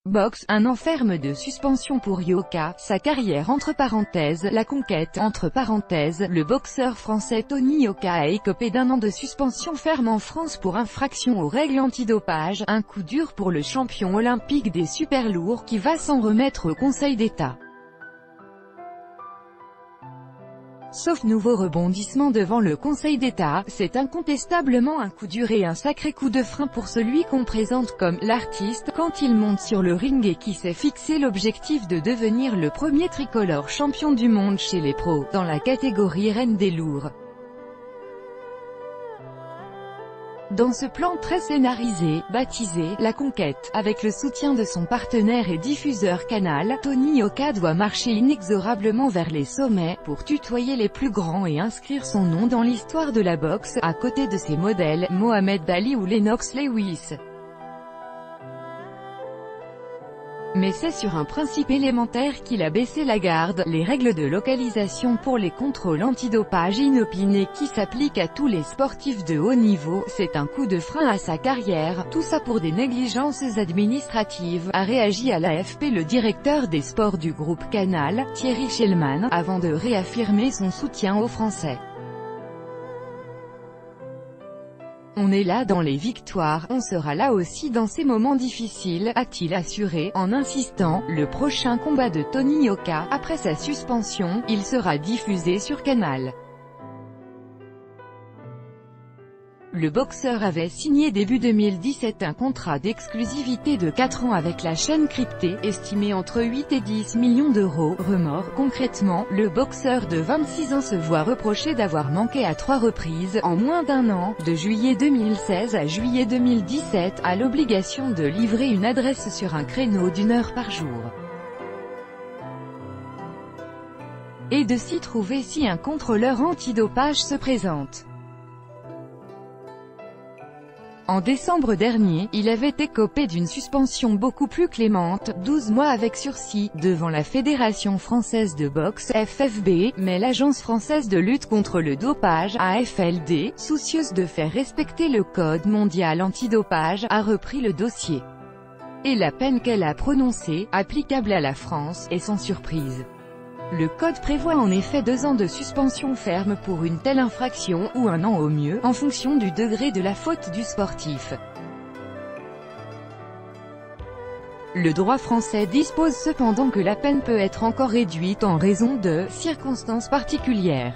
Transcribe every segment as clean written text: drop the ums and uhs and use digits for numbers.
Boxe, un an ferme de suspension pour Yoka, sa carrière entre parenthèses, la conquête entre parenthèses, le boxeur français Tony Yoka a écopé d'un an de suspension ferme en France pour infraction aux règles antidopage, un coup dur pour le champion olympique des superlourds qui va s'en remettre au Conseil d'État. Sauf nouveau rebondissement devant le Conseil d'État, c'est incontestablement un coup dur et un sacré coup de frein pour celui qu'on présente comme « l'artiste » quand il monte sur le ring et qui s'est fixé l'objectif de devenir le premier tricolore champion du monde chez les pros, dans la catégorie reine des lourds. Dans ce plan très scénarisé, baptisé « La Conquête », avec le soutien de son partenaire et diffuseur Canal, Tony Yoka doit marcher inexorablement vers les sommets, pour tutoyer les plus grands et inscrire son nom dans l'histoire de la boxe, à côté de ses modèles, Mohamed Ali ou Lennox Lewis. Mais c'est sur un principe élémentaire qu'il a baissé la garde, les règles de localisation pour les contrôles antidopage inopinés qui s'appliquent à tous les sportifs de haut niveau, c'est un coup de frein à sa carrière, tout ça pour des négligences administratives, a réagi à l'AFP le directeur des sports du groupe Canal, Thierry Schellmann, avant de réaffirmer son soutien aux Français. On est là dans les victoires, on sera là aussi dans ces moments difficiles, a-t-il assuré, en insistant, le prochain combat de Tony Yoka, après sa suspension, il sera diffusé sur Canal. Le boxeur avait signé début 2017 un contrat d'exclusivité de 4 ans avec la chaîne cryptée, estimé entre 8 et 10 millions d'euros. Remords. Concrètement, le boxeur de 26 ans se voit reprocher d'avoir manqué à 3 reprises, en moins d'un an, de juillet 2016 à juillet 2017, à l'obligation de livrer une adresse sur un créneau d'1 heure par jour. Et de s'y trouver si un contrôleur antidopage se présente. En décembre dernier, il avait écopé d'une suspension beaucoup plus clémente, 12 mois avec sursis, devant la Fédération française de boxe, FFB, mais l'Agence française de lutte contre le dopage, AFLD, soucieuse de faire respecter le Code mondial antidopage, a repris le dossier. Et la peine qu'elle a prononcée, applicable à la France, est sans surprise. Le code prévoit en effet 2 ans de suspension ferme pour une telle infraction, ou 1 an au mieux, en fonction du degré de la faute du sportif. Le droit français dispose cependant que la peine peut être encore réduite en raison de « circonstances particulières ».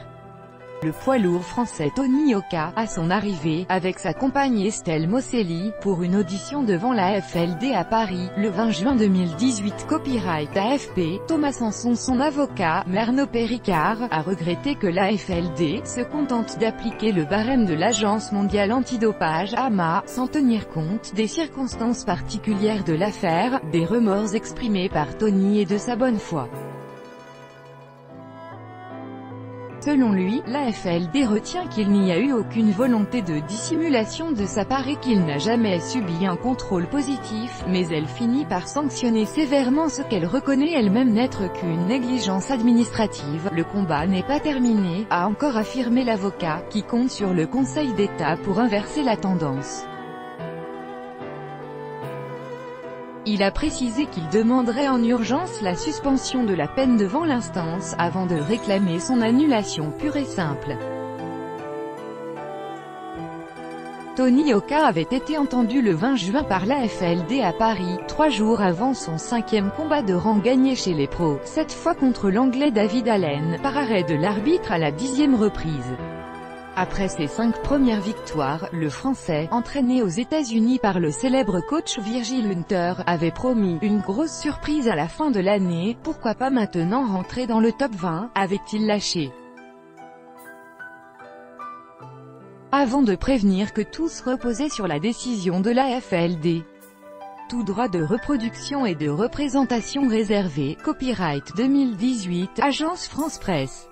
Le poids lourd français Tony Yoka, à son arrivée, avec sa compagne Estelle Mosselli, pour une audition devant la AFLD à Paris, le 20 juin 2018. Copyright AFP, Thomas Sanson. Son avocat, Merno Péricard, a regretté que l'AFLD se contente d'appliquer le barème de l'Agence mondiale antidopage, AMA, sans tenir compte des circonstances particulières de l'affaire, des remords exprimés par Tony et de sa bonne foi. Selon lui, l'AFLD retient qu'il n'y a eu aucune volonté de dissimulation de sa part et qu'il n'a jamais subi un contrôle positif, mais elle finit par sanctionner sévèrement ce qu'elle reconnaît elle-même n'être qu'une négligence administrative. Le combat n'est pas terminé, a encore affirmé l'avocat, qui compte sur le Conseil d'État pour inverser la tendance. Il a précisé qu'il demanderait en urgence la suspension de la peine devant l'instance, avant de réclamer son annulation pure et simple. Tony Yoka avait été entendu le 20 juin par l'AFLD à Paris, 3 jours avant son 5e combat de rang gagné chez les pros, cette fois contre l'Anglais David Allen, par arrêt de l'arbitre à la 10e reprise. Après ses 5 premières victoires, le Français, entraîné aux États-Unis par le célèbre coach Virgil Hunter, avait promis une grosse surprise à la fin de l'année. Pourquoi pas maintenant rentrer dans le top 20, avait-il lâché. Avant de prévenir que tout se reposait sur la décision de l'AFLD. Tout droit de reproduction et de représentation réservé. Copyright 2018, Agence France Presse.